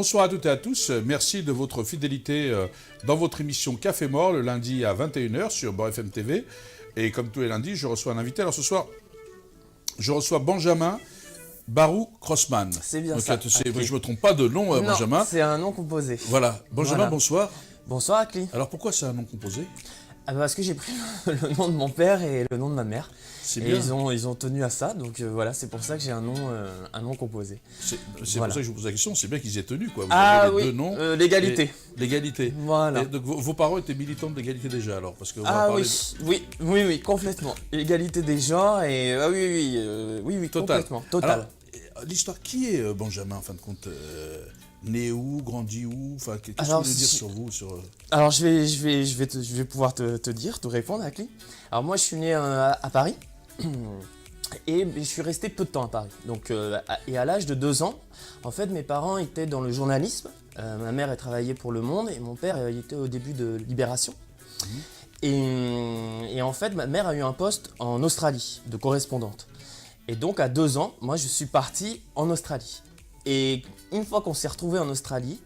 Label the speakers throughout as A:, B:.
A: Bonsoir à toutes et à tous. Merci de votre fidélité dans votre émission Café Mort le lundi à 21h sur Beurre FM TV. Et comme tous les lundis, je reçois un invité. Alors ce soir, je reçois Benjamin Barou-Crossman.
B: C'est bien
A: donc,
B: ça.
A: Je ne me trompe pas de nom,
B: non,
A: Benjamin.
B: C'est un nom composé.
A: Voilà. Benjamin,
B: voilà.
A: Bonsoir.
B: Bonsoir Akli.
A: Alors pourquoi c'est un nom composé?
B: Parce que j'ai pris le nom de mon père et le nom de ma mère.
A: C'est
B: et
A: bien.
B: ils ont tenu à ça, donc voilà, c'est pour ça que j'ai un nom composé.
A: C'est
B: voilà.
A: pour ça que je vous pose la question, c'est bien qu'ils aient tenu, quoi. Vous
B: ah
A: avez les
B: oui,
A: deux noms.
B: L'égalité.
A: L'égalité.
B: Voilà.
A: Et donc vos parents étaient militants de l'égalité des genres, alors parce que
B: oui, complètement. L'égalité des genres et oui,
A: Total.
B: complètement, total.
A: Alors, l'histoire, qui est Benjamin, en fin de compte né où, grandi où? Enfin, qu'est-ce que vous voulez dire sur vous
B: Alors, je vais pouvoir te répondre, Akli. Alors, moi, je suis né à Paris et je suis resté peu de temps à Paris. Donc, et à l'âge de 2 ans, en fait, mes parents étaient dans le journalisme. Ma mère, elle travaillait pour Le Monde et mon père, il était au début de Libération. Et en fait, ma mère a eu un poste en Australie de correspondante. Et donc, à 2 ans, moi, je suis parti en Australie. Et une fois qu'on s'est retrouvés en Australie,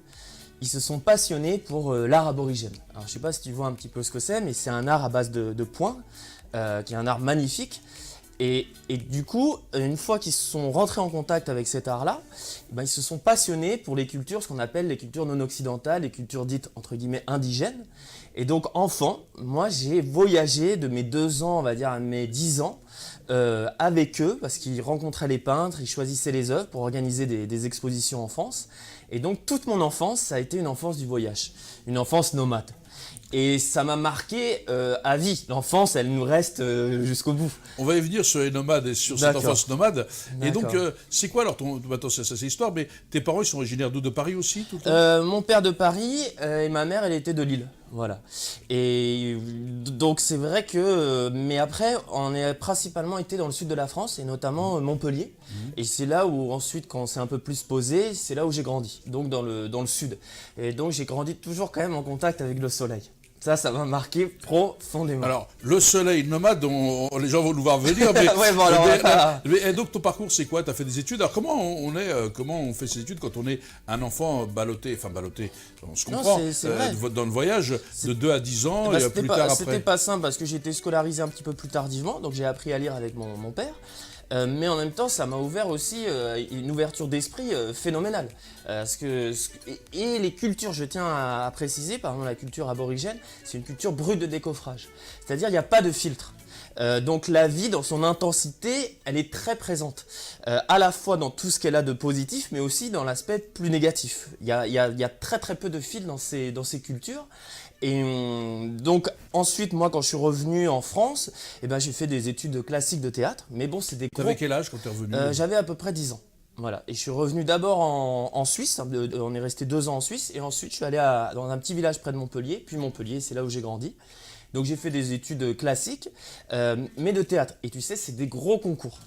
B: ils se sont passionnés pour l'art aborigène. Alors je ne sais pas si tu vois un petit peu ce que c'est, mais c'est un art à base de points, qui est un art magnifique. Et du coup, une fois qu'ils sont rentrés en contact avec cet art-là, ils se sont passionnés pour les cultures, ce qu'on appelle les cultures non occidentales, les cultures dites entre guillemets indigènes. Et donc enfant, moi j'ai voyagé de mes 2 ans, on va dire à mes 10 ans, avec eux, parce qu'ils rencontraient les peintres, ils choisissaient les œuvres pour organiser des expositions en France. Et donc toute mon enfance, ça a été une enfance du voyage, une enfance nomade. Et ça m'a marqué à vie. L'enfance, elle nous reste jusqu'au bout.
A: On va y venir sur les nomades et sur cette enfance nomade. Et donc, c'est quoi alors attends, c'est l'histoire, mais tes parents, ils sont originaires d'où? De Paris aussi tout le temps
B: Mon père de Paris et ma mère, elle était de Lille. Voilà. Et donc c'est vrai que... mais après, on a principalement été dans le sud de la France, et notamment Montpellier. Et c'est là où ensuite, quand on s'est un peu plus posé, c'est là où j'ai grandi, donc dans le sud. Et donc j'ai grandi toujours quand même en contact avec le soleil. Ça m'a marqué profondément.
A: Alors, le soleil nomade, les gens vont nous voir venir, mais...
B: ouais, bon, alors,
A: et donc, ton parcours, c'est quoi? Tu as fait des études. Alors, comment on fait ses études quand on est un enfant ballotté, on se comprend, dans le voyage, de 2 à 10 ans, et plus tard après?
B: C'était pas simple, parce que j'ai été scolarisé un petit peu plus tardivement, donc j'ai appris à lire avec mon père. Mais en même temps, ça m'a ouvert aussi une ouverture d'esprit phénoménale. Et les cultures, je tiens à préciser, par exemple la culture aborigène, c'est une culture brute de décoffrage. C'est-à-dire il n'y a pas de filtre. Donc la vie, dans son intensité, elle est très présente. À la fois dans tout ce qu'elle a de positif, mais aussi dans l'aspect plus négatif. Il y a très très peu de fils dans ces cultures. Et donc ensuite, moi, quand je suis revenu en France, j'ai fait des études classiques de théâtre. Mais bon, c'était gros.
A: T'avais quel âge quand tu es revenu?
B: J'avais à peu près 10 ans. Voilà. Et je suis revenu d'abord en Suisse. On est resté 2 ans en Suisse. Et ensuite, je suis allé dans un petit village près de Montpellier. Puis Montpellier, c'est là où j'ai grandi. Donc j'ai fait des études classiques, mais de théâtre. Et tu sais, c'est des gros concours.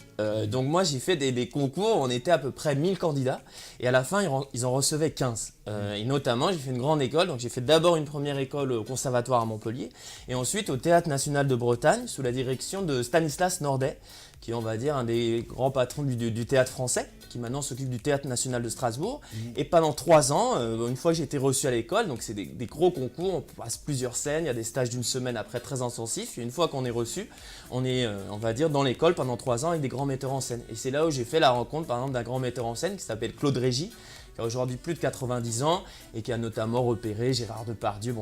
B: Donc moi, j'ai fait des concours, on était à peu près 1000 candidats. Et à la fin, ils en recevaient 15. Et notamment, j'ai fait une grande école. Donc j'ai fait d'abord une première école au conservatoire à Montpellier. Et ensuite au Théâtre National de Bretagne, sous la direction de Stanislas Nordet, qui est, on va dire, un des grands patrons du théâtre français, qui maintenant s'occupe du Théâtre National de Strasbourg. Et pendant 3 ans, une fois que j'ai été reçu à l'école, donc c'est des gros concours, on passe plusieurs scènes, il y a des stages d'une semaine après très intensifs. Et une fois qu'on est reçu, on est, on va dire, dans l'école pendant 3 ans avec des grands metteurs en scène. Et c'est là où j'ai fait la rencontre, par exemple, d'un grand metteur en scène qui s'appelle Claude Régis, qui a aujourd'hui plus de 90 ans et qui a notamment repéré Gérard Depardieu,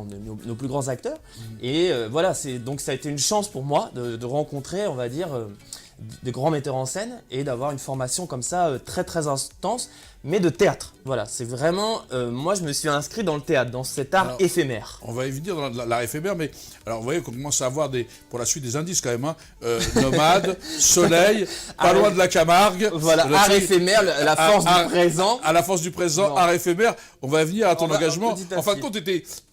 B: nos plus grands acteurs. Et voilà, donc ça a été une chance pour moi de rencontrer, on va dire, de grands metteurs en scène et d'avoir une formation comme ça très très intense, mais de théâtre. Voilà, c'est vraiment, moi je me suis inscrit dans le théâtre, dans cet art éphémère.
A: On va y venir dans l'art éphémère, mais alors vous voyez qu'on commence à avoir pour la suite des indices quand même, hein. Nomade, soleil, pas loin de la Camargue.
B: Voilà, art éphémère, la force du présent.
A: À la force du présent, art éphémère. On va venir à ton engagement. En fin de compte,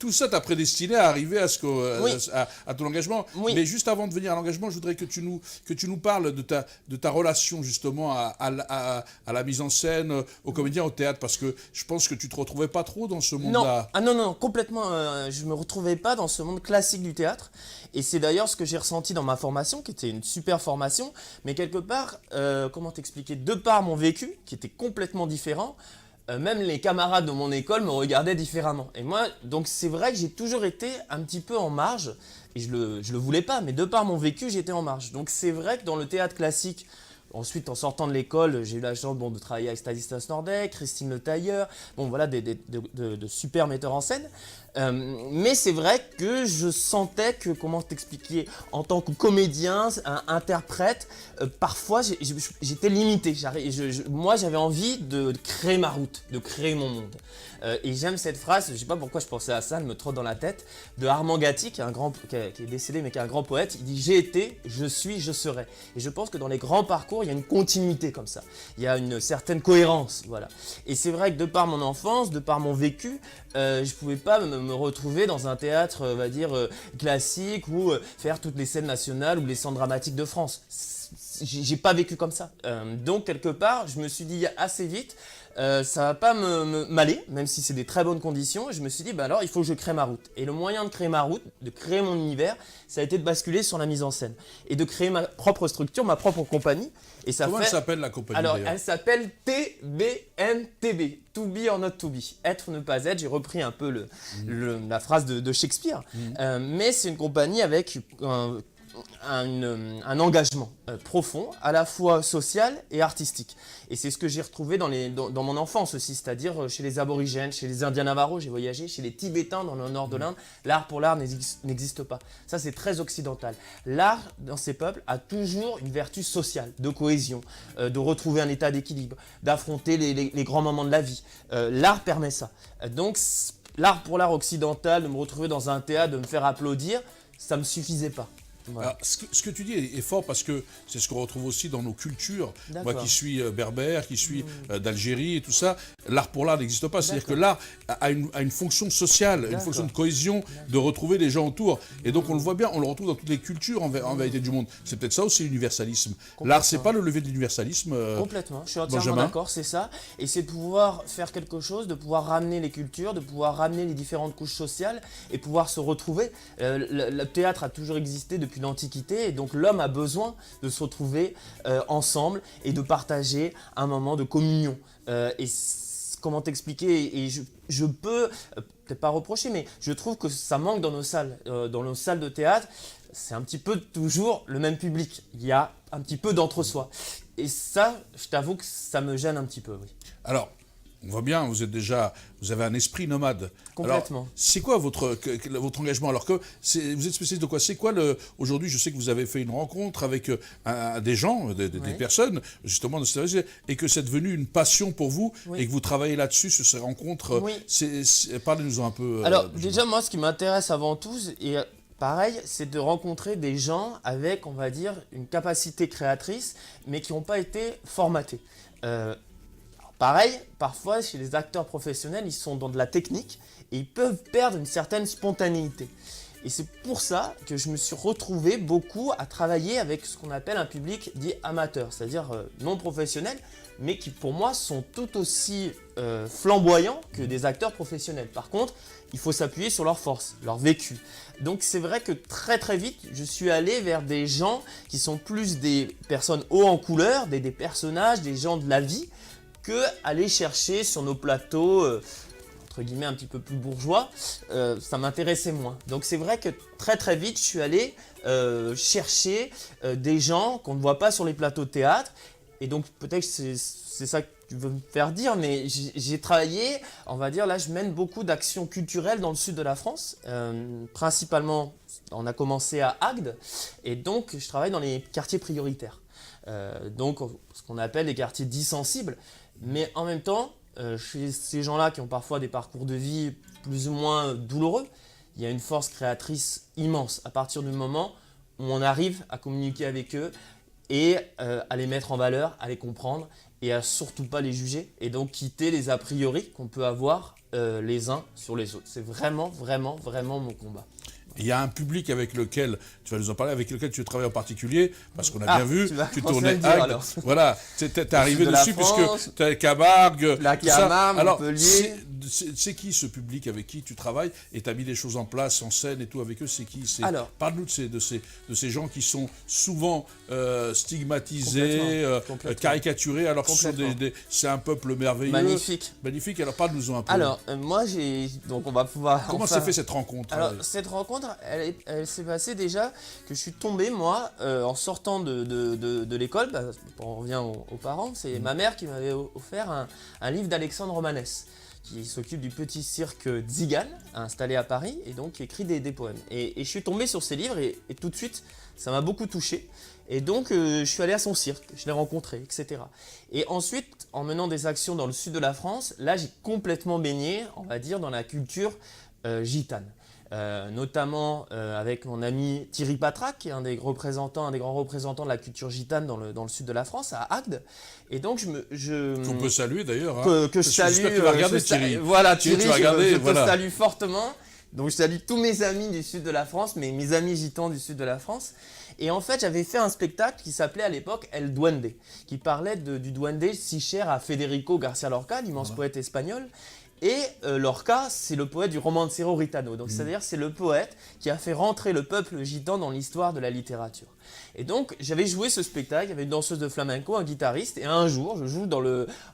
A: tout ça t'a prédestiné à arriver à ton engagement.
B: Oui.
A: Mais juste avant de venir à l'engagement, je voudrais que tu nous parles de ta relation justement à la mise en scène, aux comédiens, au théâtre, parce que je pense que tu te retrouvais pas trop dans ce monde-là.
B: Non, complètement. Je me retrouvais pas dans ce monde classique du théâtre. Et c'est d'ailleurs ce que j'ai ressenti dans ma formation, qui était une super formation, mais quelque part, comment t'expliquer, de par mon vécu, qui était complètement différent, même les camarades de mon école me regardaient différemment. Et moi, donc c'est vrai que j'ai toujours été un petit peu en marge, et je le voulais pas, mais de par mon vécu, j'étais en marge. Donc c'est vrai que dans le théâtre classique, ensuite en sortant de l'école, j'ai eu la chance de travailler avec Stanislas Nordet, Christine Le Tailleur, bon voilà, de super metteurs en scène. Mais c'est vrai que je sentais que, comment t'expliquer, en tant que comédien, interprète, parfois j'étais limité. Moi j'avais envie de créer ma route, de créer mon monde. Et j'aime cette phrase, je ne sais pas pourquoi je pensais à ça, elle me trotte dans la tête, de Armand Gatti, qui est décédé mais qui est un grand poète. Il dit « J'ai été, je suis, je serai ». Et je pense que dans les grands parcours, il y a une continuité comme ça. Il y a une certaine cohérence, voilà. Et c'est vrai que de par mon enfance, de par mon vécu, je ne pouvais pas me retrouver dans un théâtre, on va dire, classique ou faire toutes les scènes nationales ou les centres dramatiques de France. J'ai pas vécu comme ça. Donc quelque part, je me suis dit assez vite, ça va pas m'aller, même si c'est des très bonnes conditions. Et je me suis dit, bah alors il faut que je crée ma route. Et le moyen de créer ma route, de créer mon univers, ça a été de basculer sur la mise en scène et de créer ma propre structure, ma propre compagnie. Et ça
A: Comment elle s'appelle la compagnie?
B: Alors,
A: d'ailleurs
B: elle s'appelle TBNTB, To Be or Not To Be, être ou ne pas être. J'ai repris un peu la phrase de Shakespeare, mais c'est une compagnie avec un engagement profond, à la fois social et artistique. Et c'est ce que j'ai retrouvé dans mon enfance aussi, c'est-à-dire chez les aborigènes, chez les Indiens Navarros, j'ai voyagé, chez les Tibétains dans le nord de l'Inde. L'art pour l'art n'existe pas. Ça, c'est très occidental. L'art, dans ces peuples, a toujours une vertu sociale, de cohésion, de retrouver un état d'équilibre, d'affronter les grands moments de la vie. L'art permet ça. Donc, l'art pour l'art occidental, de me retrouver dans un théâtre, de me faire applaudir, ça ne me suffisait pas. Voilà.
A: Alors, ce que tu dis est fort parce que c'est ce qu'on retrouve aussi dans nos cultures. Moi qui suis berbère, qui suis d'Algérie et tout ça, l'art pour l'art n'existe pas. C'est-à-dire que l'art a une fonction sociale, une fonction de cohésion, de retrouver les gens autour. Et donc on le voit bien, on le retrouve dans toutes les cultures en vérité du monde. C'est peut-être ça aussi l'universalisme. L'art, c'est pas le levier de l'universalisme.
B: Complètement, je suis entièrement d'accord, c'est ça. Et c'est de pouvoir faire quelque chose, de pouvoir ramener les cultures, de pouvoir ramener les différentes couches sociales et pouvoir se retrouver. Le théâtre a toujours existé depuis l'Antiquité et donc l'homme a besoin de se retrouver ensemble et de partager un moment de communion. Comment t'expliquer, et je peux peut-être pas reprocher, mais je trouve que ça manque dans nos salles de théâtre. C'est un petit peu toujours le même public. Il y a un petit peu d'entre-soi. Et ça, je t'avoue que ça me gêne un petit peu, oui.
A: Alors, on voit bien, vous avez un esprit nomade.
B: Complètement.
A: Alors, c'est quoi votre engagement? Alors que vous êtes spécialiste de quoi? C'est quoi aujourd'hui, je sais que vous avez fait une rencontre avec des gens, des personnes, justement, de cette et que c'est devenu une passion pour vous et que vous travaillez là-dessus, sur ces rencontres.
B: Oui.
A: Parlez-nous un peu.
B: Alors, déjà, moi, ce qui m'intéresse avant tout, et pareil, c'est de rencontrer des gens avec, on va dire, une capacité créatrice, mais qui n'ont pas été formatés. Pareil, parfois, chez les acteurs professionnels, ils sont dans de la technique et ils peuvent perdre une certaine spontanéité. Et c'est pour ça que je me suis retrouvé beaucoup à travailler avec ce qu'on appelle un public dit amateur, c'est-à-dire non professionnel, mais qui pour moi sont tout aussi flamboyants que des acteurs professionnels. Par contre, il faut s'appuyer sur leur force, leur vécu. Donc c'est vrai que très très vite, je suis allé vers des gens qui sont plus des personnes haut en couleur, des personnages, des gens de la vie, que aller chercher sur nos plateaux, entre guillemets un petit peu plus bourgeois, ça m'intéressait moins. Donc c'est vrai que très très vite, je suis allé chercher des gens qu'on ne voit pas sur les plateaux de théâtre. Et donc peut-être que c'est ça que tu veux me faire dire, mais j'ai travaillé, on va dire, là je mène beaucoup d'actions culturelles dans le sud de la France, principalement on a commencé à Agde, et donc je travaille dans les quartiers prioritaires. Donc ce qu'on appelle les quartiers dits sensibles, mais en même temps, chez ces gens-là qui ont parfois des parcours de vie plus ou moins douloureux, il y a une force créatrice immense à partir du moment où on arrive à communiquer avec eux et à les mettre en valeur, à les comprendre et à surtout pas les juger et donc quitter les a priori qu'on peut avoir les uns sur les autres. C'est vraiment, vraiment, vraiment mon combat.
A: Il y a un public avec lequel, tu vas nous en parler, avec lequel tu travailles en particulier, parce qu'on a bien vu, tu tournais Agde, voilà, tu es arrivé dessus puisque tu as Camargue,
B: la Camargue,
A: alors,
B: Montpellier.
A: C'est qui ce public avec qui tu travailles et tu as mis les choses en place, en scène et tout avec eux, c'est qui? Parle-nous de ces gens qui sont souvent stigmatisés, caricaturés, alors que c'est un peuple merveilleux.
B: Magnifique.
A: Magnifique, alors parle-nous un peu.
B: Alors, moi donc on va pouvoir...
A: Comment s'est fait cette rencontre?
B: Alors, cette rencontre, elle s'est passée déjà que je suis tombé, moi, en sortant de l'école, on revient aux parents, c'est ma mère qui m'avait offert un livre d'Alexandre Romanès, qui s'occupe du petit cirque Tzigan, installé à Paris, et donc qui écrit des poèmes. Et je suis tombé sur ces livres, et tout de suite, ça m'a beaucoup touché. Et donc, je suis allé à son cirque, je l'ai rencontré, etc. Et ensuite, en menant des actions dans le sud de la France, là, j'ai complètement baigné, on va dire, dans la culture gitane. Notamment avec mon ami Thierry Patrac, qui est un des grands représentants de la culture gitane dans le sud de la France, à Agde. Et donc qu'on
A: peut saluer d'ailleurs.
B: Hein, que je salue.
A: J'espère que tu vas regarder Thierry.
B: Voilà, Thierry, je te salue fortement. Donc je salue tous mes amis du sud de la France, mes amis gitans du sud de la France. Et en fait, j'avais fait un spectacle qui s'appelait à l'époque El Duende, qui parlait du duende si cher à Federico García Lorca, l'immense poète espagnol. Et Lorca, c'est le poète du romancero ritano. Donc, c'est-à-dire, c'est le poète qui a fait rentrer le peuple gitan dans l'histoire de la littérature. Et donc, j'avais joué ce spectacle, il y avait une danseuse de flamenco, un guitariste, et un jour, je joue dans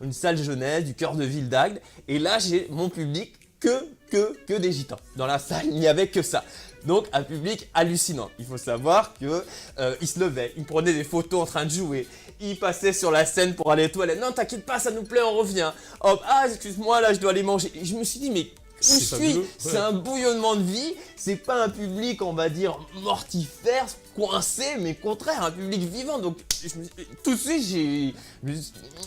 B: une salle jeunesse du cœur de ville d'Agde, et là, j'ai mon public que des gitans. Dans la salle, il n'y avait que ça. Donc, un public hallucinant. Il faut savoir qu'ils se levaient, ils prenaient des photos en train de jouer, ils passaient sur la scène pour aller aux toilettes. Non, t'inquiète pas, ça nous plaît, on revient. Hop, excuse-moi, là, je dois aller manger. Et je me suis dit, mais c'est un bouillonnement de vie, c'est pas un public, on va dire, mortifère, coincé, mais au contraire, un public vivant. Donc, tout de suite, il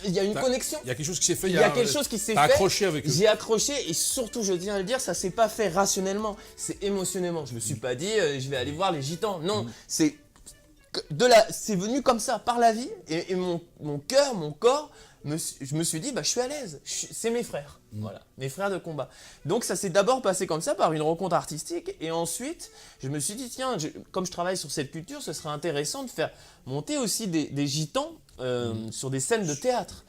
B: y a une connexion.
A: Il y a quelque chose qui s'est fait.
B: Il y a quelque chose qui s'est fait.
A: Accroché avec eux.
B: J'ai accroché et surtout, je tiens à le dire, ça s'est pas fait rationnellement, c'est émotionnellement. Je me suis pas dit, je vais aller voir les gitans. Non, c'est venu comme ça, par la vie, et mon cœur, mon corps, je me suis dit, je suis à l'aise, c'est mes frères, voilà, mes frères de combat. Donc ça s'est d'abord passé comme ça, par une rencontre artistique, et ensuite, je me suis dit, tiens, comme je travaille sur cette culture, ce serait intéressant de faire monter aussi des gitans sur des scènes de théâtre.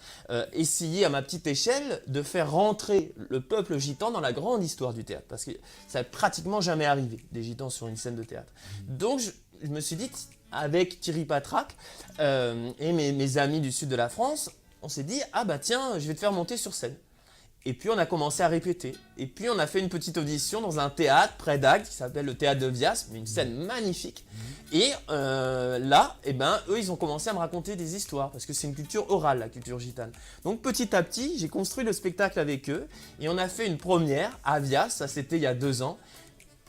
B: Essayer à ma petite échelle de faire rentrer le peuple gitan dans la grande histoire du théâtre, parce que ça n'est pratiquement jamais arrivé, des gitans sur une scène de théâtre. Donc je me suis dit, avec Thierry Patrac et mes amis du sud de la France, on s'est dit, tiens, je vais te faire monter sur scène. Et puis on a commencé à répéter. Et puis on a fait une petite audition dans un théâtre près d'Agde qui s'appelle le théâtre de Vias, une scène magnifique. Et là, eux, ils ont commencé à me raconter des histoires, parce que c'est une culture orale, la culture gitane. Donc petit à petit, j'ai construit le spectacle avec eux, et on a fait une première à Vias, ça c'était il y a 2 ans.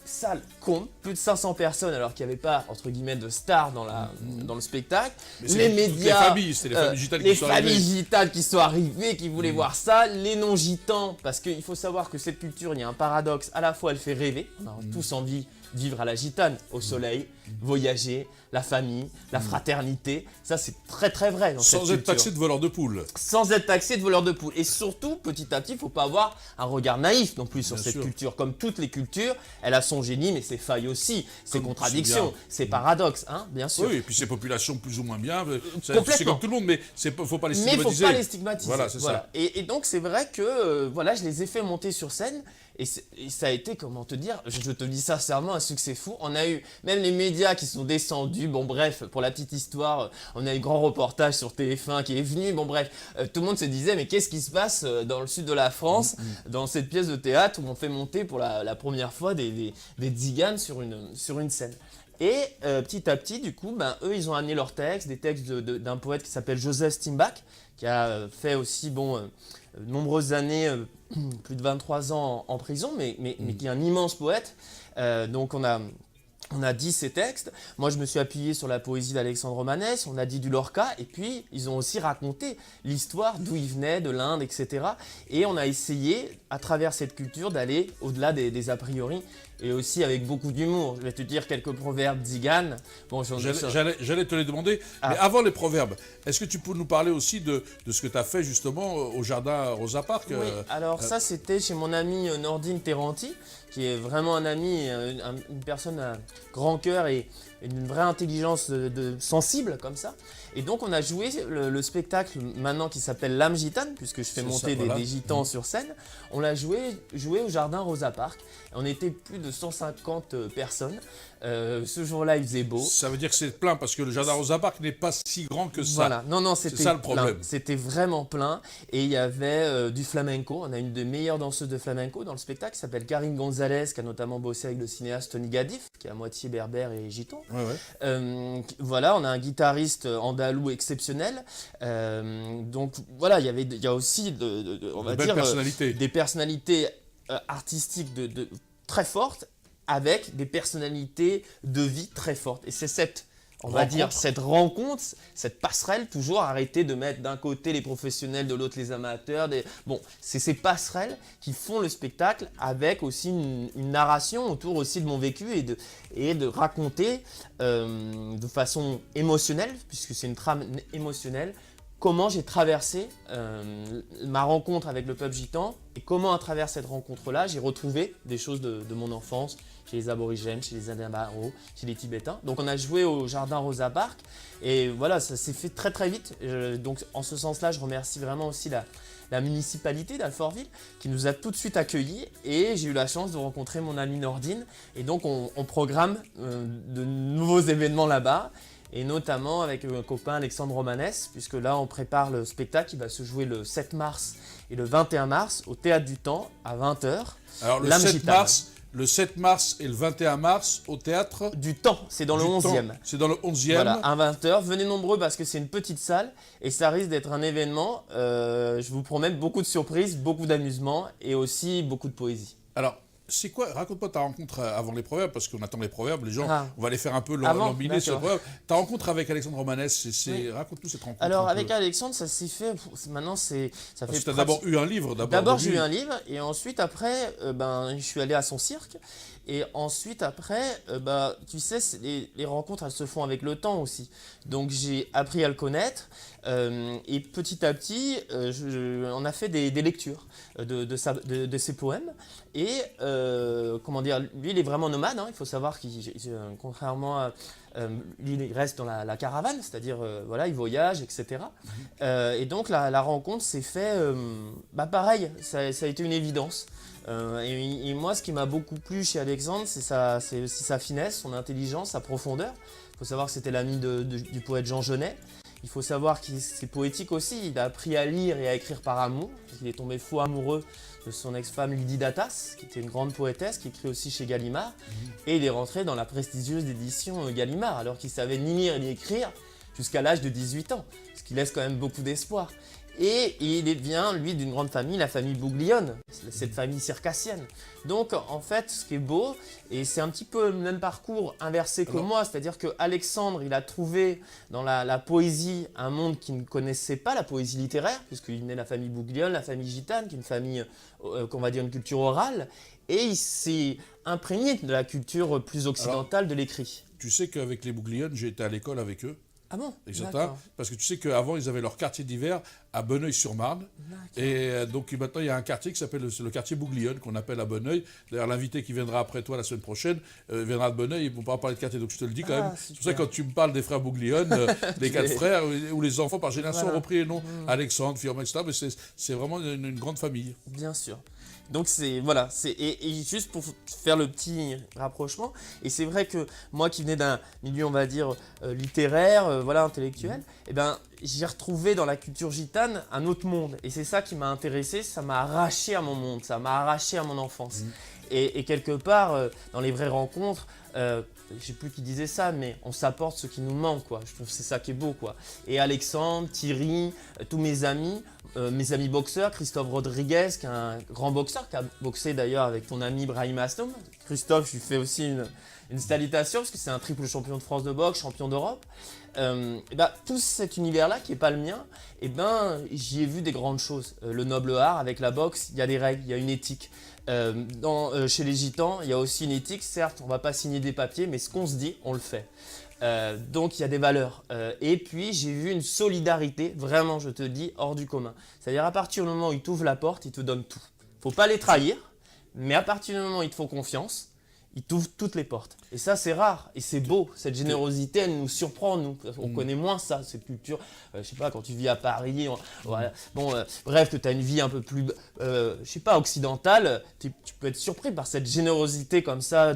B: Salle compte, plus de 500 personnes, alors qu'il n'y avait pas, entre guillemets, de stars dans le spectacle. Les médias,
A: les familles
B: gitanes qui sont arrivées, qui voulaient voir ça, les non-gitans, parce qu'il faut savoir que cette culture, il y a un paradoxe, à la fois elle fait rêver, on a tous envie de vivre à la gitane, au soleil, voyager, la famille, la fraternité, ça c'est très très vrai dans cette culture.
A: Sans être taxé de voleur de poules.
B: Sans être taxé de voleur de poules. Et surtout, petit à petit, il ne faut pas avoir un regard naïf non plus sur cette culture. Comme toutes les cultures, elle a son génie, mais ses failles aussi, ses contradictions, ses paradoxes, hein, bien sûr.
A: Oui, et puis ses populations plus ou moins bien. C'est comme tout le monde, mais il ne faut pas les
B: stigmatiser.
A: Mais il ne faut
B: pas les stigmatiser.
A: Voilà, c'est ça.
B: Et donc, c'est vrai que je les ai fait monter sur scène. Et ça a été, comment te dire, je te dis sincèrement, un succès fou. On a eu même les médias qui sont descendus. Bon bref, pour la petite histoire, on a eu grand reportage sur TF1 qui est venu. Bon bref, tout le monde se disait mais qu'est-ce qui se passe dans le sud de la France, dans cette pièce de théâtre où on fait monter pour la première fois des tziganes sur une scène. Et petit à petit, du coup, eux, ils ont amené leurs textes, des textes d'un poète qui s'appelle Joseph Stimbach, qui a fait aussi, nombreuses années, plus de 23 ans en prison, mais qui est un immense poète. Donc on a dit ces textes. Moi, je me suis appuyé sur la poésie d'Alexandre Romanès, on a dit du Lorca, et puis ils ont aussi raconté l'histoire d'où ils venaient, de l'Inde, etc. Et on a essayé, à travers cette culture, d'aller au-delà des a priori et aussi avec beaucoup d'humour. Je vais te dire quelques proverbes d'Igan. Bon,
A: J'allais te les demander, mais avant les proverbes, est-ce que tu peux nous parler aussi de ce que tu as fait justement au jardin Rosa Park?
B: Oui, alors ça c'était chez mon ami Nordine Terranti, qui est vraiment un ami, une personne à grand cœur et une vraie intelligence sensible comme ça. Et donc on a joué le spectacle maintenant qui s'appelle L'âme gitane, puisque je fais monter des gitans sur scène. On l'a joué au jardin Rosa Park. On était plus de 150 personnes. Ce jour-là, il faisait beau.
A: Ça veut dire que c'est plein parce que le jardin Rosa Park n'est pas si grand que ça.
B: Voilà, non, c'était
A: ça le problème.
B: C'était vraiment plein. Et il y avait du flamenco. On a une des meilleures danseuses de flamenco dans le spectacle qui s'appelle Karine Gonzalez, qui a notamment bossé avec le cinéaste Tony Gadif, qui est à moitié berbère et giton. Voilà, on a un guitariste andalou exceptionnel. Donc voilà, il y a aussi on va dire des personnalités artistiques très fortes avec des personnalités de vie très fortes. Et c'est cette rencontre, cette passerelle, toujours arrêter de mettre d'un côté les professionnels, de l'autre les amateurs. Bon, c'est ces passerelles qui font le spectacle avec aussi une narration autour aussi de mon vécu et de raconter de façon émotionnelle, puisque c'est une trame émotionnelle, comment j'ai traversé ma rencontre avec le peuple gitan et comment à travers cette rencontre-là, j'ai retrouvé des choses de mon enfance, chez les aborigènes, chez les Adamaro, chez les Tibétains. Donc on a joué au jardin Rosa Park et voilà, ça s'est fait très très vite. Donc en ce sens-là, je remercie vraiment aussi la municipalité d'Alfortville qui nous a tout de suite accueillis et j'ai eu la chance de rencontrer mon ami Nordine et donc on programme de nouveaux événements là-bas. Et notamment avec mon copain Alexandre Romanès, puisque là on prépare le spectacle qui va se jouer le 7 mars et le 21 mars au Théâtre du Temps à 20h.
A: Alors le 7 mars et le 21 mars au Théâtre
B: du Temps, c'est dans le 11e.
A: C'est dans le 11e.
B: Voilà, à 20h. Venez nombreux parce que c'est une petite salle et ça risque d'être un événement, je vous promets, beaucoup de surprises, beaucoup d'amusement et aussi beaucoup de poésie.
A: Alors, c'est quoi? Raconte-moi ta rencontre avant les proverbes, parce qu'on attend les proverbes, les gens, on va les faire un peu l'embiner sur les proverbes. Ta rencontre avec Alexandre Romanès, raconte-nous cette rencontre.
B: Alors avec Alexandre, ça s'est fait, maintenant ça fait...
A: Parce que tu as d'abord eu un livre.
B: D'abord j'ai eu un livre, et ensuite après, je suis allé à son cirque. Et ensuite après, tu sais, les rencontres, elles se font avec le temps aussi. Donc j'ai appris à le connaître, et petit à petit, on a fait des lectures de ses poèmes. Et comment dire, lui il est vraiment nomade, hein. Il faut savoir qu'il, contrairement à... il reste dans la caravane, c'est-à-dire voilà, il voyage, etc. Et donc la rencontre s'est fait, pareil, ça a été une évidence. Et moi, ce qui m'a beaucoup plu chez Alexandre, c'est aussi sa finesse, son intelligence, sa profondeur. Il faut savoir que c'était l'ami du poète Jean Genet. Il faut savoir que c'est poétique aussi. Il a appris à lire et à écrire par amour. Il est tombé fou amoureux de son ex-femme Lydie Datas, qui était une grande poétesse, qui écrit aussi chez Gallimard. Et il est rentré dans la prestigieuse édition Gallimard, alors qu'il savait ni lire ni écrire jusqu'à l'âge de 18 ans, ce qui laisse quand même beaucoup d'espoir. Et il vient, lui, d'une grande famille, la famille Bouglione, cette famille circassienne. Donc, en fait, ce qui est beau, et c'est un petit peu le même parcours inversé que moi, c'est-à-dire qu'Alexandre, il a trouvé dans la poésie un monde qu'il ne connaissait pas, la poésie littéraire, puisqu'il venait de la famille Bouglione, la famille gitane, qui est une famille, qu'on va dire, une culture orale, et il s'est imprégné de la culture plus occidentale de l'écrit.
A: Tu sais qu'avec les Bouglione, j'ai été à l'école avec eux.
B: Ah bon?
A: Exactement. Parce que tu sais qu'avant, ils avaient leur quartier d'hiver à Bonneuil-sur-Marne. Et donc maintenant, il y a un quartier qui s'appelle le quartier Bouglione, qu'on appelle à Bonneuil. D'ailleurs, l'invité qui viendra après toi la semaine prochaine viendra de Bonneuil. Ils ne vont pas parler de quartier, donc je te le dis quand même. C'est pour ça que quand tu me parles des frères Bouglione, les 4 frères, ou les enfants par génération ont repris les noms. Alexandre, Firmin, etc. Mais c'est vraiment une grande famille.
B: Bien sûr. Donc voilà, et juste pour faire le petit rapprochement, et c'est vrai que moi qui venais d'un milieu, on va dire, littéraire, voilà, intellectuel, j'ai retrouvé dans la culture gitane un autre monde. Et c'est ça qui m'a intéressé, ça m'a arraché à mon monde, ça m'a arraché à mon enfance. Et quelque part, dans les vraies rencontres, je ne sais plus qui disait ça, mais on s'apporte ce qui nous manque, quoi. Je trouve que c'est ça qui est beau, quoi. Et Alexandre, Thierry, tous mes amis boxeurs, Christophe Rodriguez, qui est un grand boxeur, qui a boxé d'ailleurs avec ton ami Brahim Astom. Christophe, je lui fais aussi une salutation parce que c'est un triple champion de France de boxe, champion d'Europe. Et ben, tout cet univers-là qui n'est pas le mien, et ben, j'y ai vu des grandes choses. Le noble art, avec la boxe, il y a des règles, il y a une éthique. Chez les gitans, il y a aussi une éthique. Certes, on ne va pas signer des papiers, mais ce qu'on se dit, on le fait. Donc il y a des valeurs. Et puis j'ai vu une solidarité, vraiment je te dis, hors du commun. C'est-à-dire à partir du moment où ils t'ouvrent la porte, ils te donnent tout. Faut pas les trahir, mais à partir du moment où ils te font confiance, ils t'ouvrent toutes les portes. Et ça c'est rare et c'est beau. Cette générosité, elle nous surprend, nous. On connaît moins ça, cette culture. Je sais pas, quand tu vis à Paris, voilà. Bon, bref, que tu as une vie un peu plus, je sais pas, occidentale, tu peux être surpris par cette générosité comme ça,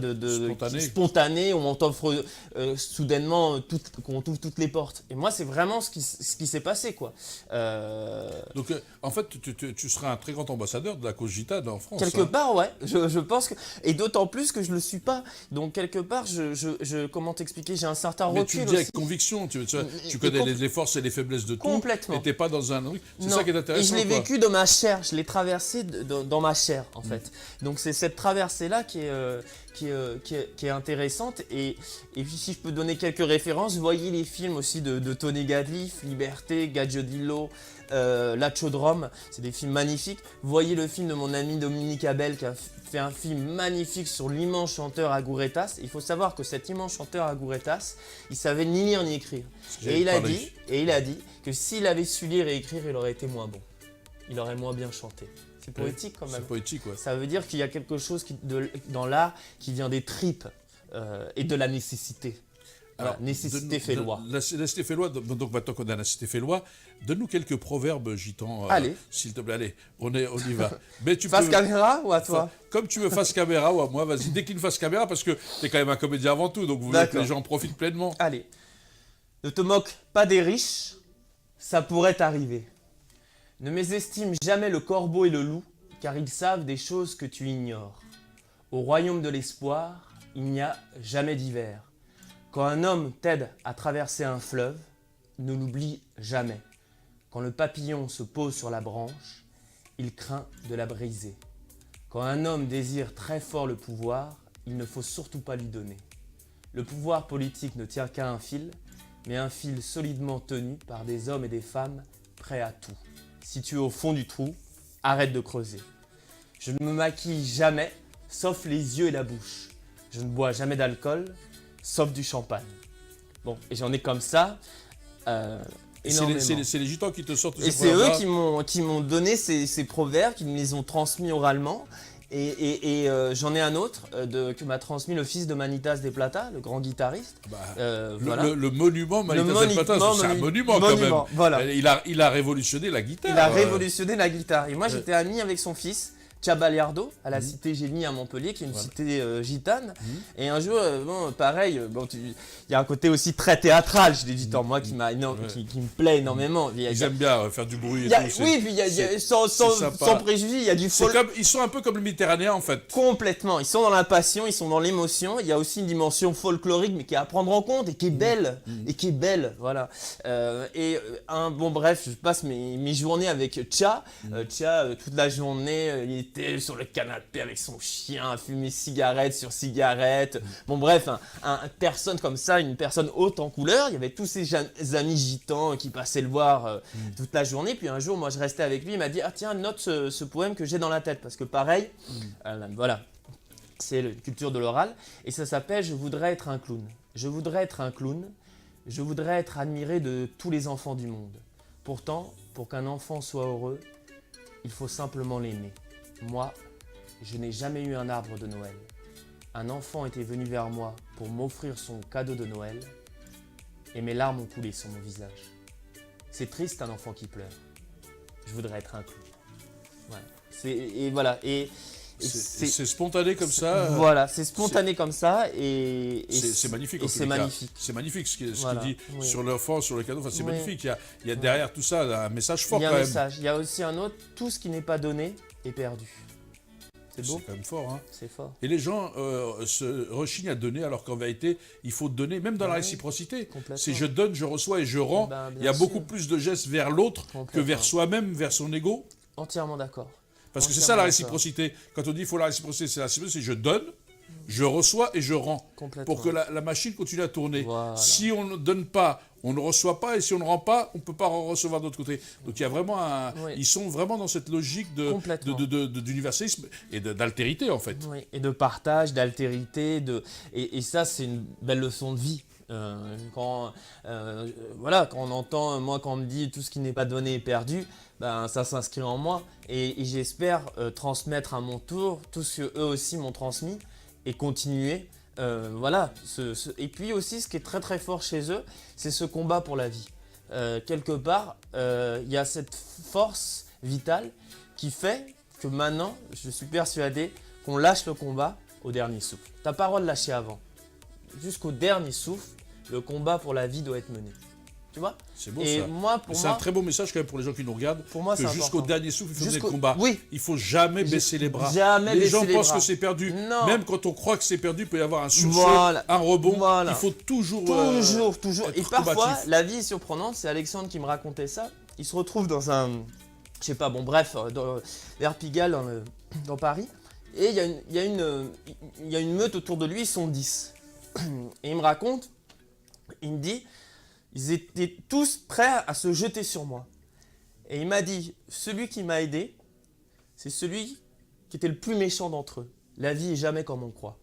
B: spontanée, où on t'offre soudainement, qu'on t'ouvre toutes les portes. Et moi, c'est vraiment ce qui s'est passé, quoi.
A: Donc, en fait, tu seras un très grand ambassadeur de la cause gitane en France.
B: Quelque part, ouais. Je pense que, et d'autant plus que je le suis pas. Donc quelque part, comment t'expliquer, j'ai un certain recul.
A: Mais tu le dis avec conviction, tu connais les forces et les faiblesses de tout.
B: Complètement.
A: Et t'es pas dans un truc. C'est ça qui est intéressant.
B: Et je l'ai vécu dans ma chair, je l'ai traversé dans ma chair en fait. Donc c'est cette traversée-là qui est intéressante. Et puis si je peux donner quelques références, voyez les films aussi de Tony Gatliff, Liberté, Gaggiodillo, Lacho de Rome, c'est des films magnifiques. Voyez le film de mon ami Dominique Abel qui a fait un film magnifique sur l'immense chanteur Agouretas. Il faut savoir que cet immense chanteur Agouretas, il savait ni lire ni écrire. Et il a dit que s'il avait su lire et écrire, il aurait été moins bon. Il aurait moins bien chanté. C'est poétique quand même.
A: C'est poétique, ouais.
B: Ça veut dire qu'il y a quelque chose dans l'art qui vient des tripes et de la nécessité. Alors, nécessité fait loi.
A: La nécessité fait loi, donc maintenant qu'on a la nécessité fait loi, donne-nous quelques proverbes gitans.
B: Allez.
A: S'il te plaît, allez, on y va. Mais
B: face caméra ou à toi?
A: Comme tu veux, face caméra ou à moi, vas-y, décline face caméra parce que tu es quand même un comédien avant tout, donc vous voulez que les gens en profitent pleinement.
B: Allez. Ne te moque pas des riches, ça pourrait arriver. Ne mésestime jamais le corbeau et le loup, car ils savent des choses que tu ignores. Au royaume de l'espoir, il n'y a jamais d'hiver. Quand un homme t'aide à traverser un fleuve, ne l'oublie jamais. Quand le papillon se pose sur la branche, il craint de la briser. Quand un homme désire très fort le pouvoir, il ne faut surtout pas lui donner. Le pouvoir politique ne tient qu'à un fil, mais un fil solidement tenu par des hommes et des femmes prêts à tout. Si tu es au fond du trou, arrête de creuser. Je ne me maquille jamais, sauf les yeux et la bouche. Je ne bois jamais d'alcool, sauf du champagne. Bon, et j'en ai comme ça énormément.
A: C'est les gitans qui te sortent
B: ces proverbes. Et c'est eux qui m'ont donné ces proverbes, qui me les ont transmis oralement. Et j'en ai un autre que m'a transmis le fils de Manitas de Plata, le grand guitariste.
A: Voilà. Le monument Manitas de Plata, c'est un monument quand même.
B: Voilà.
A: Il a révolutionné la guitare.
B: Il a révolutionné la guitare. Et moi, j'étais ami avec son fils. Chabaliardo, à la cité Génie à Montpellier, qui est une cité gitane. Et un jour, pareil, il y a un côté aussi très théâtral chez les gitans, moi qui me plaît énormément.
A: Ils aiment bien faire du bruit.
B: Oui, puis sans préjugés, il y a du folk.
A: Ils sont un peu comme le Méditerranéen en fait.
B: Complètement, ils sont dans la passion, ils sont dans l'émotion. Il y a aussi une dimension folklorique, mais qui est à prendre en compte et qui est belle. Voilà. Bref, je passe mes journées avec Tcha. Tcha, toute la journée, il était sur le canapé avec son chien, à fumer cigarette sur cigarette. Bon bref, une personne comme ça, une personne haute en couleur. Il y avait tous ses amis gitans qui passaient le voir toute la journée. Puis un jour, moi je restais avec lui, il m'a dit « Ah tiens, note ce poème que j'ai dans la tête. » Parce que pareil, voilà, c'est la culture de l'oral. Et ça s'appelle « Je voudrais être un clown ». Je voudrais être un clown. Je voudrais être admiré de tous les enfants du monde. Pourtant, pour qu'un enfant soit heureux, il faut simplement l'aimer. Moi, je n'ai jamais eu un arbre de Noël. Un enfant était venu vers moi pour m'offrir son cadeau de Noël et mes larmes ont coulé sur mon visage. C'est triste un enfant qui pleure. Je voudrais être un clown. Voilà.
A: C'est spontané comme ça.
B: Voilà, c'est spontané comme ça et
A: c'est magnifique.
B: Et c'est magnifique.
A: C'est magnifique ce qu'il dit sur l'enfant, sur le cadeau. Enfin, c'est magnifique. Il y a derrière tout ça un message fort quand même.
B: Il y a aussi un autre. Tout ce qui n'est pas donné est perdu. C'est beau.
A: C'est quand même fort. Hein.
B: C'est fort.
A: Et les gens se rechignent à donner alors qu'en vérité, il faut donner, même dans la réciprocité. C'est je donne, je reçois et je rends. Il y a beaucoup plus de gestes vers l'autre que vers soi-même, vers son ego.
B: Entièrement d'accord.
A: Parce que c'est ça la réciprocité. Quand on dit il faut la réciprocité, c'est la réciprocité, c'est je donne Je reçois et je rends
B: Complètement.
A: pour que la machine continue à tourner.
B: Voilà.
A: Si on ne donne pas, on ne reçoit pas, et si on ne rend pas, on ne peut pas recevoir de l'autre côté. Donc il y a vraiment
B: Oui.
A: ils sont vraiment dans cette logique
B: Complètement.
A: d'universalisme et d'altérité en fait.
B: Oui, et de partage, d'altérité, et ça c'est une belle leçon de vie. Voilà, quand on entend, moi quand on me dit tout ce qui n'est pas donné est perdu, ben, ça s'inscrit en moi et j'espère transmettre à mon tour tout ce qu'eux aussi m'ont transmis et continuer. Voilà, et puis aussi ce qui est très très fort chez eux, c'est ce combat pour la vie. Quelque part, il y a cette force vitale qui fait que maintenant, je suis persuadé qu'on lâche le combat au dernier souffle. T'as pas le droit de lâcher avant. Jusqu'au dernier souffle, le combat pour la vie doit être mené. Tu vois?
A: C'est beau
B: Et
A: ça.
B: moi,
A: C'est un très beau message quand même pour les gens qui nous regardent.
B: Pour moi,
A: que
B: c'est
A: jusqu'au
B: important.
A: dernier souffle, il faut mener le combat.
B: Oui.
A: Il faut jamais baisser les bras.
B: Jamais
A: les
B: baisser
A: gens
B: les
A: pensent
B: bras.
A: que c'est perdu.
B: Non.
A: Même quand on croit que c'est perdu, il peut y avoir un sursaut,
B: Voilà.
A: un rebond.
B: Voilà.
A: Il faut toujours.
B: Toujours.
A: être
B: Et parfois,
A: combatif.
B: la vie est surprenante. C'est Alexandre qui me racontait ça. Il se retrouve dans un, je sais pas, bon bref, vers Pigalle, dans Paris. Et il y a une meute autour de lui, ils sont 10. Et il me raconte, il me dit, ils étaient tous prêts à se jeter sur moi. Et il m'a dit, celui qui m'a aidé, c'est celui qui était le plus méchant d'entre eux. La vie est jamais comme on croit.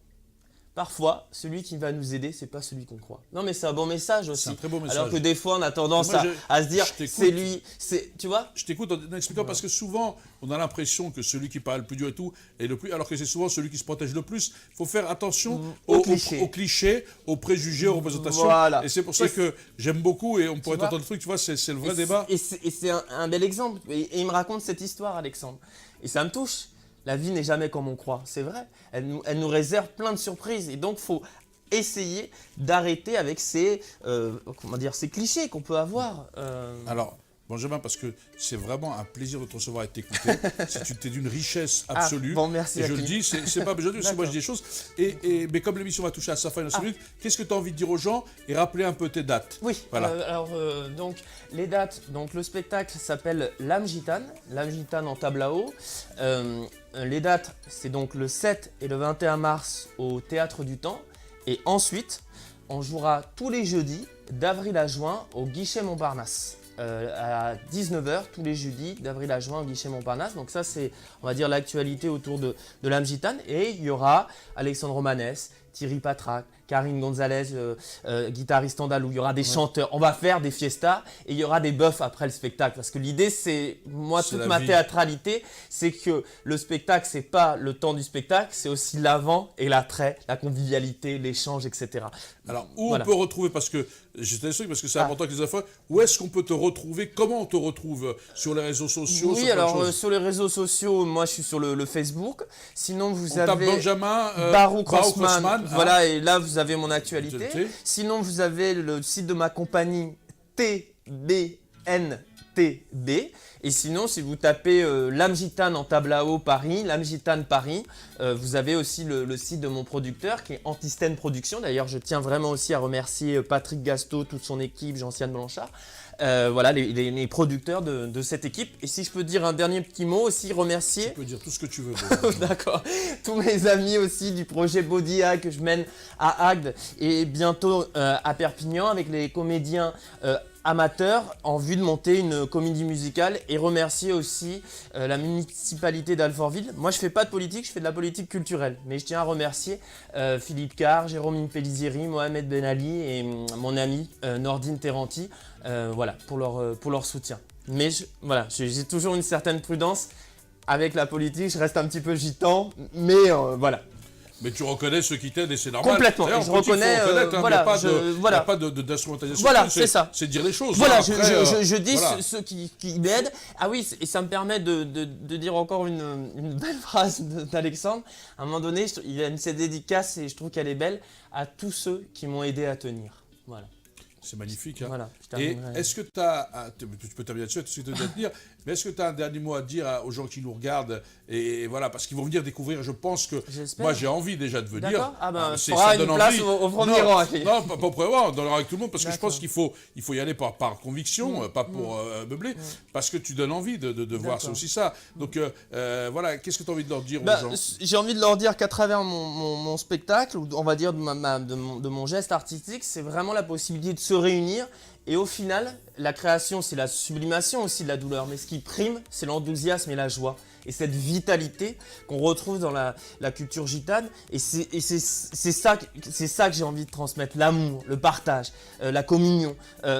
B: Parfois, celui qui va nous aider, c'est pas celui qu'on croit. Non, mais c'est un bon message aussi.
A: C'est un très beau message.
B: Alors que des fois, on a tendance
A: Moi,
B: à se dire,
A: je t'écoute.
B: c'est lui, tu vois.
A: Je t'écoute en expliquant parce que souvent, on a l'impression que celui qui parle le plus dur et tout est le plus, alors que c'est souvent celui qui se protège le plus. Il faut faire attention
B: Aux clichés.
A: aux clichés, aux préjugés, aux représentations.
B: Voilà.
A: Et c'est pour ça que j'aime beaucoup et on pourrait
B: vois,
A: t'entendre le truc, tu vois, c'est le vrai débat.
B: Et c'est un bel exemple. Et il me raconte cette histoire, Alexandre. Et ça me touche. La vie n'est jamais comme on croit, c'est vrai. Elle nous réserve plein de surprises. Et donc, il faut essayer d'arrêter avec ces clichés qu'on peut avoir.
A: Alors, Benjamin, parce que c'est vraiment un plaisir de te recevoir et de t'écouter. T'es d'une richesse absolue.
B: Bon, merci.
A: Et je le dis, c'est pas besoin de parce que moi je dis des choses. Mais comme l'émission va toucher à sa fin dans 5 minutes, qu'est-ce que tu as envie de dire aux gens et rappeler un peu tes dates?
B: Oui,
A: Voilà.
B: Donc les dates, donc le spectacle s'appelle L'âme gitane en tablao. Les dates, c'est donc le 7 et le 21 mars au Théâtre du Temps. Et ensuite, on jouera tous les jeudis d'avril à juin au Guichet Montparnasse. À 19h tous les jeudis d'avril à juin au Guichet Montparnasse. Donc ça c'est, on va dire, l'actualité autour de l'âme gitane. Et il y aura Alexandre Romanès, Thierry Patrac, Karine Gonzalez, guitariste andalou. Il y aura des chanteurs. On va faire des fiestas et il y aura des bœufs après le spectacle. Parce que l'idée c'est, moi
A: C'est
B: toute
A: la
B: ma
A: vie.
B: théâtralité, c'est que le spectacle c'est pas le temps du spectacle, c'est aussi l'avant et l'après, la convivialité, l'échange, etc.
A: Alors, où
B: Voilà.
A: on peut retrouver, parce que j'étais sûr, parce que c'est important que les infos, où est-ce qu'on peut te retrouver? Comment on te retrouve sur les réseaux sociaux?
B: Oui,
A: sur plein de
B: alors
A: choses
B: sur les réseaux sociaux, moi je suis sur le Facebook. Sinon vous
A: On tape
B: avez
A: Benjamin
B: Barouk
A: Barouk
B: Rossmann.
A: Rossmann, hein.
B: Voilà, et là vous avez mon actualité.
A: Actualité.
B: Sinon vous avez le site de ma compagnie TBNTB. Et sinon, si vous tapez L'âme gitane en tablao Paris, L'âme gitane Paris, vous avez aussi le site de mon producteur qui est Antistène Productions. D'ailleurs, je tiens vraiment aussi à remercier Patrick Gasto, toute son équipe, Jean-Siane Blanchard. Voilà, les producteurs de cette équipe. Et si je peux dire un dernier petit mot aussi, remercier.
A: Tu peux dire tout ce que tu veux.
B: D'accord. Tous mes amis aussi du projet Body Hack que je mène à Agde et bientôt à Perpignan avec les comédiens amateurs en vue de monter une comédie musicale, et remercier aussi la municipalité d'Alfortville. Moi je fais pas de politique, je fais de la politique culturelle, mais je tiens à remercier Philippe Carr, Jérôme Pellizieri, Mohamed Ben Ali et mon ami Nordine Terranti, voilà, pour leur soutien. Mais voilà, j'ai toujours une certaine prudence avec la politique, je reste un petit peu gitan, mais voilà.
A: Mais tu reconnais ceux qui t'aident et c'est normal.
B: Complètement,
A: D'ailleurs,
B: je
A: en politique,
B: reconnais,
A: faut reconnaître, hein,
B: voilà,
A: il n'y a pas d'instrumentalisation.
B: Voilà, c'est ça.
A: C'est dire les choses.
B: Voilà,
A: hein, après,
B: je dis
A: voilà.
B: ceux qui m'aident. Ah oui, et ça me permet de dire encore une belle phrase d'Alexandre. À un moment donné, il a une cette dédicace et je trouve qu'elle est belle, à tous ceux qui m'ont aidé à tenir. Voilà.
A: C'est magnifique. Hein.
B: Voilà, je
A: Et
B: terminerai.
A: est-ce que tu as, tu peux terminer là-dessus, ce que tu dois te dire, mais est-ce que tu as un dernier mot à dire aux gens qui nous regardent et voilà, parce qu'ils vont venir découvrir, je pense que
B: J'espère.
A: moi j'ai envie déjà de venir.
B: D'accord. Ah ben,
A: C'est-
B: il faudra
A: ça
B: une
A: donne
B: place
A: envie.
B: au premier
A: Non,
B: rang. Achille.
A: non, pas pour avoir, on donnera avec tout le monde, parce que je pense
B: D'accord.
A: qu'il faut y aller par conviction, pas pour meubler, parce que tu donnes envie de voir
B: D'accord.
A: aussi ça. Donc voilà, qu'est-ce que tu as envie de leur dire aux
B: Bah,
A: gens?
B: j'ai envie de leur dire qu'à travers mon spectacle, ou on va dire de mon geste artistique, c'est vraiment la possibilité de se réunir. Et au final, la création, c'est la sublimation aussi de la douleur. Mais ce qui prime, c'est l'enthousiasme et la joie. Et cette vitalité qu'on retrouve dans la culture gitane. Et c'est ça que j'ai envie de transmettre. L'amour, le partage, la communion.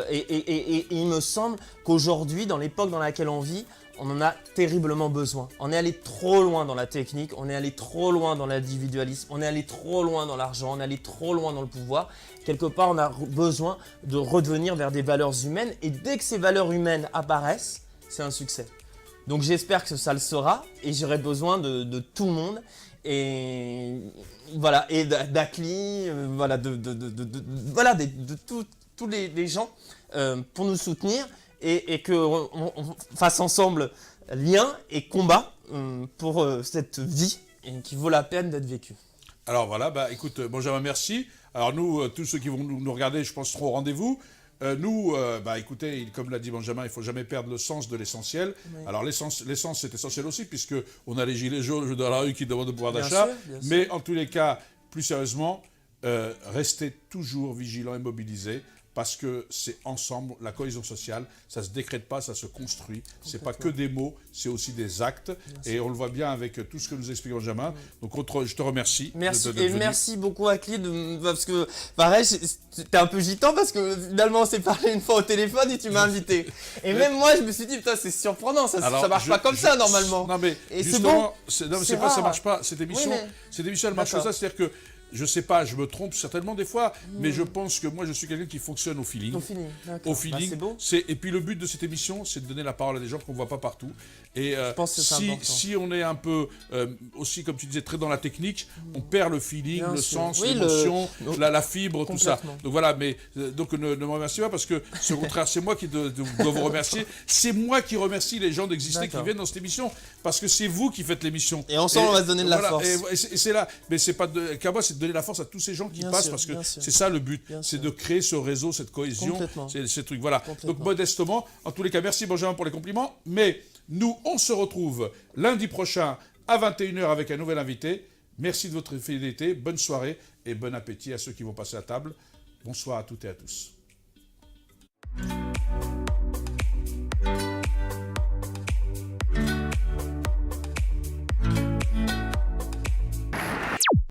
B: Et il me semble qu'aujourd'hui, dans l'époque dans laquelle on vit, on en a terriblement besoin. On est allé trop loin dans la technique, on est allé trop loin dans l'individualisme, on est allé trop loin dans l'argent, on est allé trop loin dans le pouvoir. Quelque part, on a besoin de redevenir vers des valeurs humaines. Et dès que ces valeurs humaines apparaissent, c'est un succès. Donc j'espère que ça le sera. Et j'aurai besoin de tout le monde. Et voilà, et d'Akli, voilà, voilà, de tous les gens pour nous soutenir. Et qu'on fasse ensemble lien et combat pour cette vie qui vaut la peine d'être vécue.
A: Alors voilà, bah écoute, Benjamin, merci. Alors nous, tous ceux qui vont nous regarder, je pense, seront au rendez-vous. Bah écoutez, comme l'a dit Benjamin, il ne faut jamais perdre le sens de l'essentiel. Oui. Alors l'essence c'est essentiel aussi, puisqu'on a les gilets jaunes dans la rue qui demandent le pouvoir d'achat. Mais en tous les cas, plus sérieusement, restez toujours vigilants et mobilisés. Parce que c'est ensemble, la cohésion sociale, ça ne se décrète pas, ça se construit. Ce n'est pas que des mots, c'est aussi des actes. Et on le voit bien avec tout ce que nous explique Benjamin. Donc je te remercie.
B: Merci, et merci beaucoup Akli, parce que pareil, t'es un peu gitan parce que finalement on s'est parlé une fois au téléphone et tu m'as invité. Et même moi je me suis dit, putain c'est surprenant, ça ne marche pas comme ça normalement.
A: Non mais
B: et
A: justement,
B: c'est
A: bon, c'est pas ça marche pas. Cette émission, elle marche comme ça, c'est-à-dire que je sais pas, je me trompe certainement des fois, mais je pense que moi je suis quelqu'un qui fonctionne au feeling. Au feeling.
B: C'est beau.
A: Et puis le but de cette émission, c'est de donner la parole à des gens qu'on ne voit pas partout. Et
B: je pense que
A: si on est un peu aussi, comme tu disais, très dans la technique, on perd le feeling, le sens, l'émotion, la fibre, tout ça. Donc voilà, mais donc ne me remerciez pas parce que au contraire, c'est moi qui dois vous remercier. C'est moi qui remercie les gens d'exister, qui viennent dans cette émission, parce que c'est vous qui faites l'émission.
B: Et ensemble, on va se donner de la force.
A: Et c'est là, mais c'est pas qu'à moi, c'est de donner la force à tous ces gens qui passent, parce que c'est ça le but, c'est de créer ce réseau, cette cohésion, ces trucs. Voilà. Donc modestement, en tous les cas, merci Benjamin pour les compliments, mais nous, on se retrouve lundi prochain à 21h avec un nouvel invité. Merci de votre fidélité, bonne soirée et bon appétit à ceux qui vont passer à table. Bonsoir à toutes et à tous.